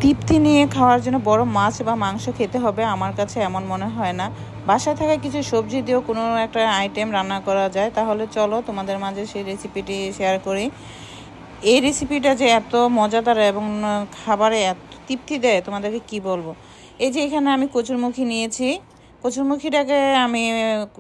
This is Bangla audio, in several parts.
তৃপ্তি নিয়ে খাওয়ার জন্য বড় মাছ বা মাংস খেতে হবে আমার কাছে এমন মনে হয় না। বাসায় থাকা কিছু সবজি দিয়েও কোনো একটা আইটেম রান্না করা যায়। তাহলে চলো তোমাদের মাঝে সেই রেসিপিটি শেয়ার করি। এই রেসিপিটা যে এত মজাদার এবং খাবারে এত তৃপ্তি দেয় তোমাদেরকে কি বলবো। এই যে এখানে আমি কচুরমুখী নিয়েছি। কচুরমুখীটাকে আমি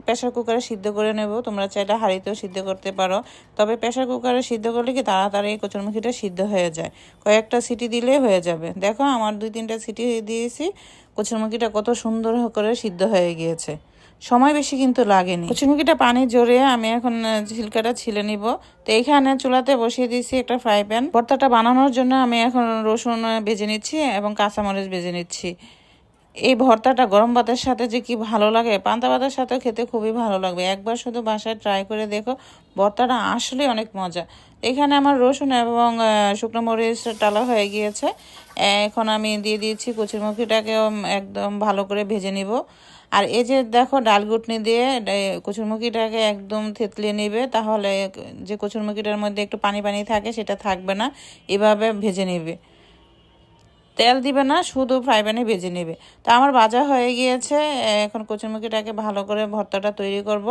প্রেশার কুকারে সিদ্ধ করে নেব। তোমরা চাইলে হাঁড়িতেও সিদ্ধ করতে পারো, তবে প্রেশার কুকারে সিদ্ধ করলে কি তাড়াতাড়ি কচুরমুখীটা সিদ্ধ হয়ে যায়, কয়েকটা সিটি দিলেই হয়ে যাবে। দেখো আমার 2-3টা সিটি দিয়েছি, কচুরমুখীটা কত সুন্দর করে সিদ্ধ হয়ে গিয়েছে, সময় বেশি কিন্তু লাগেনি। কচুরমুখীটা পানি জড়িয়ে আমি এখন ছিলকাটা ছিলে নিব। তো এইখানে চুলাতে বসিয়ে দিয়েছি একটা ফ্রাই প্যান। ভর্তাটা বানানোর জন্য আমি এখন রসুন ভেজে নিচ্ছি এবং কাঁচামরিচ ভেজে নিচ্ছি। এই ভর্তাটা গরম ভাতের সাথে যে কি ভালো লাগে, পান্তা ভাতের সাথেও খেতে খুবই ভালো লাগবে। একবার শুধু বাসায় ট্রাই করে দেখো, ভর্তাটা আসলে অনেক মজা। এখানে আমার রসুন এবং শুকনো মরিচ টালা হয়ে গিয়েছে। এখন আমি দিয়ে দিয়েছি কচুরমুখীটাকেও একদম ভালো করে ভেজে নিব। আর এই যে দেখো ডাল ঘুটনি দিয়ে কচুরমুখীটাকে একদম থেতলিয়ে নিবে, তাহলে যে কচুরমুখীটার মধ্যে একটু পানি পানি থাকে সেটা থাকবে না। এভাবে ভেজে নিবে, তেল দিবে না, শুধু ফ্রাই প্যানে ভেজে নেবে। তো আমার ভাজা হয়ে গিয়েছে। এখন কচুরমুখীটাকে ভালো করে ভর্তাটা তৈরি করব।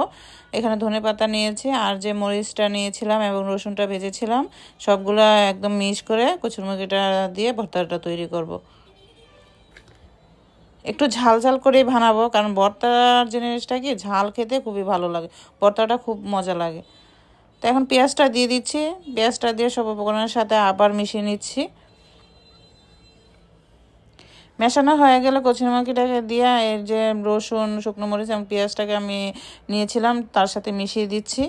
এখানে ধনেপাতা নিয়েছি আর যে মরিচটা নিয়েছিলাম এবং রসুনটা ভেজেছিলাম, সবগুলো একদম মিক্স করে কচুরমুখীটা দিয়ে ভর্তাটা তৈরি করব। একটু ঝাল ঝাল করেই বানাবো, কারণ ভর্তার জিনিসটা কি ঝাল খেতে খুবই ভালো লাগে, ভর্তাটা খুব মজা লাগে। তো এখন পেঁয়াজটা দিয়ে দিচ্ছি। পেঁয়াজটা দিয়ে সব উপকরণের সাথে আবার মিশিয়ে নিচ্ছি। মেশানো হয়ে গেলে কচুরমুখীটাকে দিয়ে এর যে রসুন, শুকনো মরিচ এবং পেঁয়াজটাকে আমি নিয়েছিলাম তার সাথে মিশিয়ে দিচ্ছি।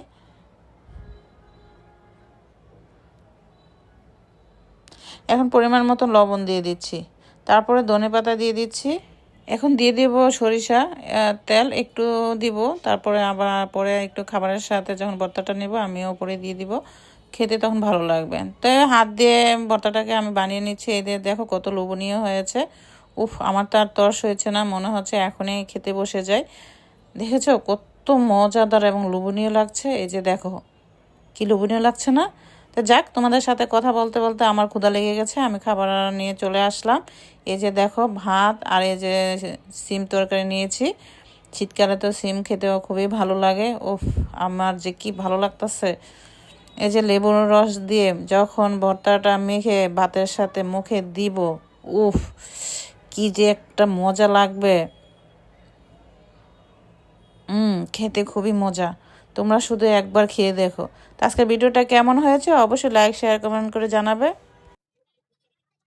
এখন পরিমাণ মতো লবণ দিয়ে দিচ্ছি, তারপরে ধনেপাতা দিয়ে দিচ্ছি। এখন দিয়ে দেব সরিষা তেল একটু দিব, তারপরে আবার পরে একটু খাবারের সাথে যখন ভর্তাটা নেব আমিও পরে দিয়ে দিব, খেতে তখন ভালো লাগবে। তো হাত দিয়ে ভর্তাটাকে আমি বানিয়ে নিচ্ছি। এদের দেখো কত লোভনীয় হয়েছে। উফ, আমার তো আর তর্স হয়েছে না, মনে হচ্ছে এখনই খেতে বসে যাই। দেখেছো কত মজাদার এবং লোভনীয় লাগছে। এই যে দেখো কি লোভনীয় লাগছে না? তো যাক, তোমাদের সাথে কথা বলতে বলতে আমার ক্ষুধা লেগে গেছে, আমি খাবার নিয়ে চলে আসলাম। এই যে দেখো ভাত আর এই যে সিম তরকারি নিয়েছি। শীতকালে তো সিম খেতেও খুবই ভালো লাগে। উফ, আমার যে কি ভালো লাগতেছে। এই যে লেবুর রস দিয়ে যখন ভর্তাটা মেখে ভাতের সাথে মুখে দিব, উফ, কি যে একটা মজা লাগবে। খেতে খুবই মজা। তোমরা শুধু একবার খেয়ে দেখো। তো আজকের ভিডিওটা কেমন হয়েছে অবশ্যই লাইক, শেয়ার, কমেন্ট করে জানাবে।